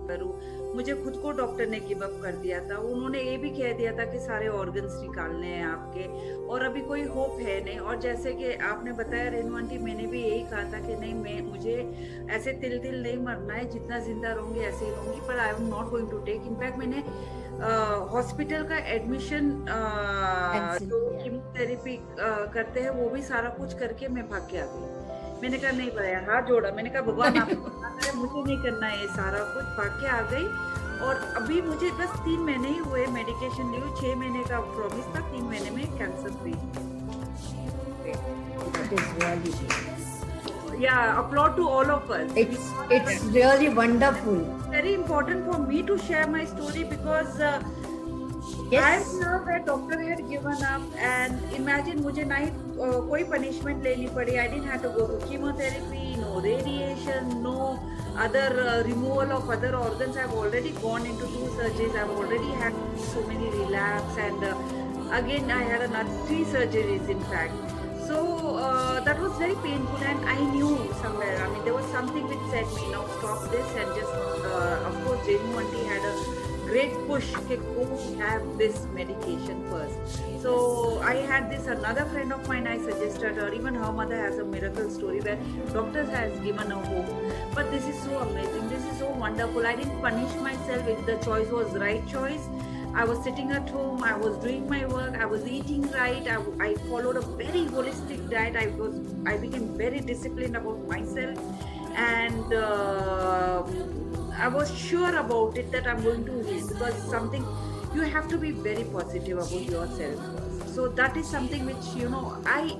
करूँ। मुझे खुद को डॉक्टर ने गिव अप कर दिया था। उन्होंने ये भी कह दिया था कि सारे ऑर्गन्स निकालने हैं आपके और अभी कोई होप है नहीं। और जैसे कि आपने बताया रेणु आंटी, मैंने भी यही कहा था कि नहीं, मुझे ऐसे तिल नहीं मरना है, जितना जिंदा रहूंगी ऐसे ही रहूंगी, पर I am not going to take. In fact मैंने हॉस्पिटल का एडमिशन जो कीमोथेरेपी करते हैं वो भी सारा कुछ करके मैं भाग के आ गई। मैंने कहा नहीं भैया, हाथ जोड़ा, मैंने कहा भगवान आप मुझे नहीं करना है ये सारा कुछ, भाग के आ गई। और अभी मुझे बस 3 महीने ही हुए मेडिकेशन ली, 6 महीने का प्रॉमिस था, 3 महीने में cancer free. Yeah, applaud to all of us. It's really wonderful. Very important for me to share my story because I'm now that doctor had given up, and imagine मुझे ना ही कोई punishment लेनी पड़ी. I didn't have to go to chemotherapy, no radiation, no other removal of other organs. I've already gone into 2 surgeries. I've already had so many relapse, and again I had another 3 surgeries in fact. So that was very painful, and I knew somewhere, I mean, there was something which said me, now stop this, and just of course Renu aunty had a great push to go have this medication first. So I had this another friend of mine, I suggested her, even her mother has a miracle story where doctors has given her hope. But this is so amazing, this is so wonderful. I didn't punish myself. If the choice was right choice, I was sitting at home, I was doing my work, I was eating right, I followed a very holistic diet, I became very disciplined about myself, and I was sure about it that I'm going to heal, because something, you have to be very positive about yourself first. So that is something which, you know, I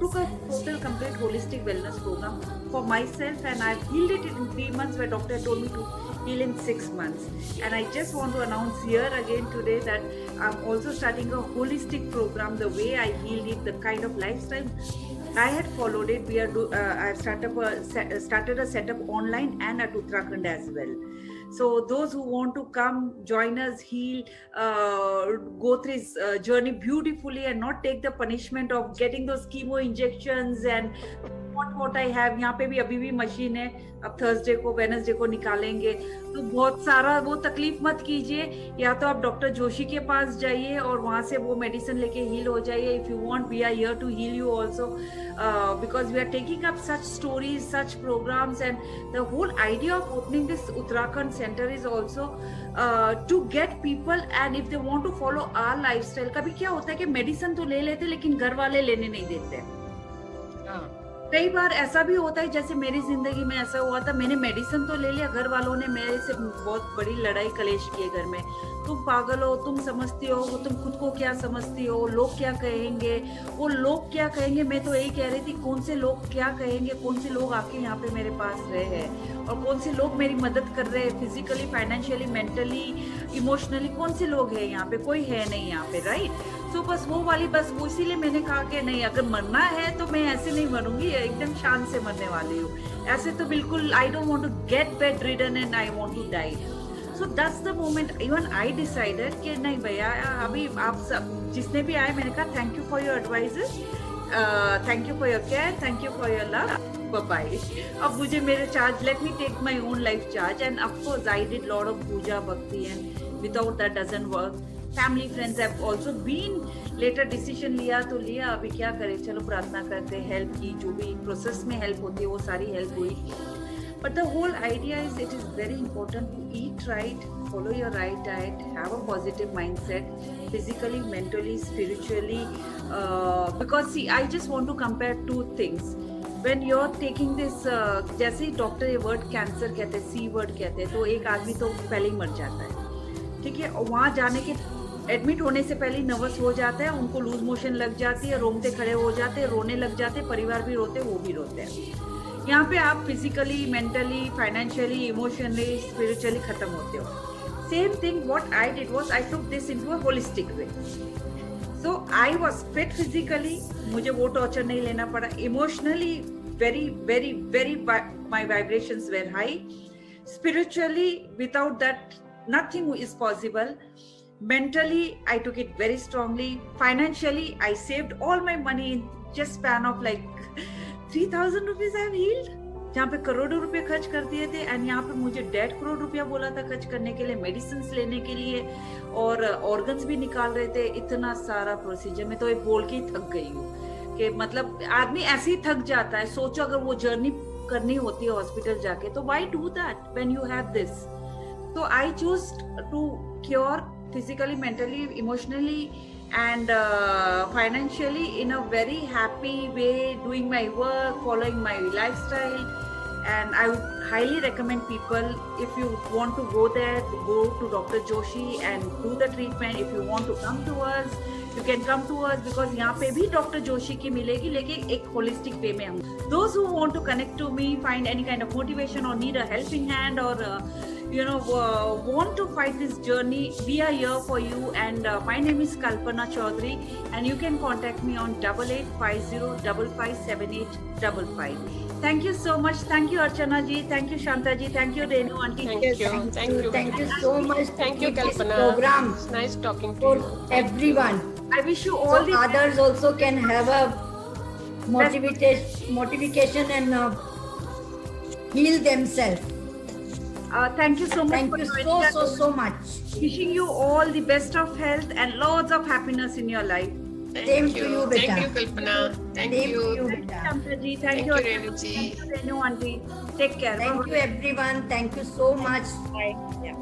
took a total complete holistic wellness program for myself, and I've healed it in 3 months where doctor told me to heal in 6 months. And I just want to announce here again today that I'm also starting a holistic program. The way I healed it, the kind of lifestyle I had followed it, I've started a setup online and at Uttarakhand as well. So those who want to come join us, heal, go through his journey beautifully, and not take the punishment of getting those chemo injections and what I have. यहाँ पे भी अभी भी machine है, अब Thursday को Wednesday को निकालेंगे, तो बहुत सारा वो तकलीफ मत कीजिए। या तो आप डॉक्टर जोशी के पास जाइए और वहां से वो मेडिसिन लेके हील हो जाइए। If you want, we are here to heal you also, because we are taking up such stories, such programs, and the whole idea of opening this Uttarakhand center is also to get people, and if they want to follow our lifestyle. कभी क्या होता है कि medicine तो ले लेते लेकिन घर वाले लेने नहीं देते। कई बार ऐसा भी होता है, जैसे मेरी जिंदगी में ऐसा हुआ था, मैंने मेडिसिन तो ले लिया, घर वालों ने मेरे से बहुत बड़ी लड़ाई कलेश किए घर में। तुम पागल हो, तुम समझती हो, तुम खुद को क्या समझती हो, लोग क्या कहेंगे, वो लोग क्या कहेंगे। मैं तो यही कह रही थी, कौन से लोग क्या कहेंगे, कौन से लोग आके यहाँ पे मेरे पास रहे हैं, और कौन से लोग मेरी मदद कर रहे हैं फिजिकली, फाइनेंशियली, मेंटली, इमोशनली, कौन से लोग हैं यहाँ पे? कोई है नहीं यहाँ पे, राइट? सो बस वो वाली, बस वो इसीलिए मैंने कहा कि नहीं, अगर मरना है तो मैं ऐसे नहीं मरूंगी, एकदम शान से मरने वाली हूँ। ऐसे तो बिल्कुल, I don't want to get bedridden and I want to die. So that's the moment even I decided कि नहीं भैया, अभी आप सब जिसने भी आए, मैंने कहा thank you for your advices, thank you for your care, thank you for your love, bye bye. अब मुझे मेरे charge, let me take my own life charge, and of course I did lot of puja bhakti, and without that doesn't work. Family friends have also been, later decision लिया तो लिया, अभी क्या करें, चलो प्रार्थना करते, हेल्प की, जो भी प्रोसेस में हेल्प होती है वो सारी हेल्प हुई। But the whole idea is, it is very important to eat right, follow your right diet, have a positive mindset, physically, mentally, spiritually, because see, I just want to compare 2 things. When you're taking this, जैसे ही doctor ये word cancer कहते हैं, C word कहते हैं, तो एक आदमी तो पहले ही मर जाता है, ठीक है? वहाँ जाने के एडमिट होने से पहले ही नर्वस हो जाता है, उनको लूज मोशन लग जाती है, रोंगटे खड़े हो जाते हैं, रोने लग जाते हैं, परिवार भी रोते, वो भी रोते हैं। यहाँ पे आप physically, mentally, financially, emotionally, spiritually खत्म होते हो। Same thing what I did was, I took this into a holistic way. So I was fit physically, मुझे वो टॉर्चर नहीं लेना पड़ा। Emotionally very very very, my vibrations where high. Spiritually without that nothing is possible. Mentally, I took it very strongly. Financially, I saved all my money in just span of like 3,000 rupees. I've healed. जहाँ पे करोड़ों रुपए खर्च कर दिए थे, and यहाँ पे मुझे 1.5 करोड़ रुपया बोला था खर्च करने के लिए, मेडिसिन लेने के लिए, और ऑर्गन्स भी निकाल रहे थे। इतना सारा प्रोसीजर, मैं तो ये बोल के ही थक गई हूँ कि मतलब आदमी ऐसे ही थक जाता है। सोचो अगर वो जर्नी करनी होती है हॉस्पिटल जाके, तो why do that when you have this? So I chose to cure physically, mentally, emotionally, and financially in a very happy way, doing my work, following my lifestyle. And I would highly recommend people, if you want to go there, to go to Dr. Joshi and do the treatment. If you want to come to us, you can come to us, because यहाँ पे भी doctor Joshi की मिलेगी, लेकिन एक holistic way में हम। Those who want to connect to me, find any kind of motivation or need a helping hand, or want to fight this journey, we are here for you. And my name is Kalpana Chaudhary, and you can contact me on 8850557855. Thank you so much. Thank you Archana ji, thank you Shanta ji, thank you Renu aunty. Thank you so much. Thank you, for this Kalpana. program It's nice talking to for you. everyone. I wish you So all the others also can have a motivation and heal themselves. Thank you so much. Thank for you joining us. so much. Wishing you all the best of health and lots of happiness in your life. Same to you, beta. Thank you, Kalpana. Thank Same you. to you, Thank you beta. Shanta ji. Thank Thank you, you Renu ji. Thank you Renu aunty. Take care. Thank you everyone. Thank you so much. Bye. Yeah.